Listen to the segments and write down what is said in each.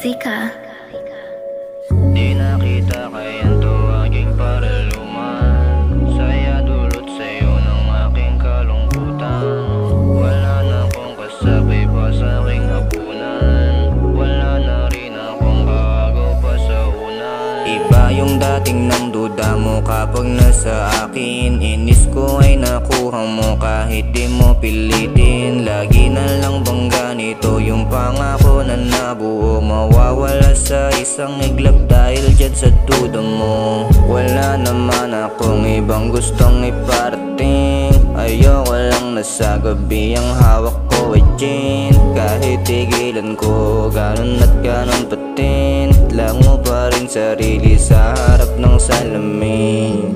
Zika. Di nakita kayan to aking paraluman. Saya dulot sa'yo ng aking kalungkutan. Wala na akong kasabay pa sa aking hapunan. Wala na rin akong bago pa sa unan. Iba yung dating ng duda mo kapag nasa akin. Inis ko ay nakuha mo kahit di mo pilitin. Lagi na lang bang ganito yung pangako na nabuo? Mawawala sa isang iglap dahil dyan sa duda mo. Wala naman akong ibang gustong iparating. Ayoko lang na sa gabi ang hawak ko ay gin. Kahit tigilan ko ganon at ganon patin, lang mo pa rin sarili sa harap ng salamin.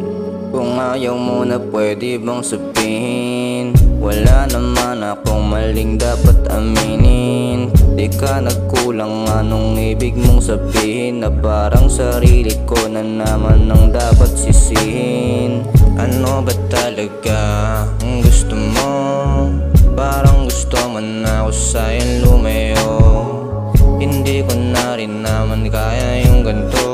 Kung ayaw mo na pwede bang sabihin? Wala naman akong maling dapat aminin. Di ka nagkulang, anong ibig mong sabihin? Na parang sarili ko na naman ang dapat sisihin. Ano ba talaga ang gusto mo? Parang gusto mo na ako sa'yong lumayo. Hindi ko na rin naman kaya yung ganito.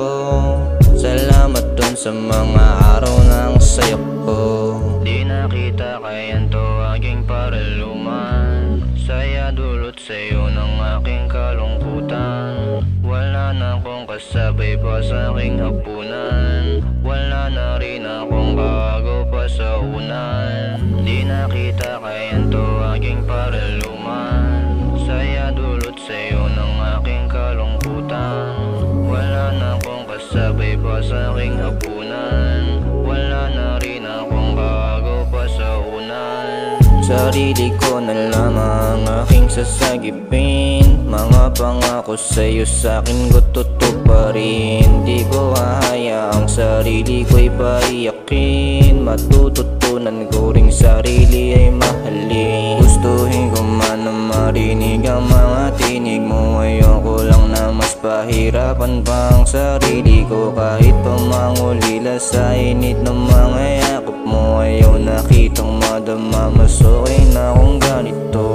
Salamat dun sa mga araw ng saya ko. Di nakita kayan to aking paraluman. Saya dulot sa'yo ng aking kalungkutan. Wala na akong kasabay pa sa aking hapunan. Wala na rin akong bago pa sa unan. Di nakita kayan to aking paraluman. Saya dulot sa'yo ng aking kalungkutan. Wala na akong kasabay pa sa aking hapunan. Wala na rin akong bago pa sa unan. Sarili ko na lamang aking sasagipin. Mga pangako sa'yo sa'kin ko tutuparin. Di ko hahayaang sarili ko'y paiyakin. Matututunan ko ring sarili ay mahalin. Gustuhin ko man na marinig ang mga tinig mo. Ayoko lang na mas pahirapan pa ang sarili ko. Kahit pa mangulila sa init ng mga yakap mo. Ayaw nakitang madama, mas okay na kung ganito.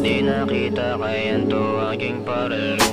Di nakita kayan to aking paraluman.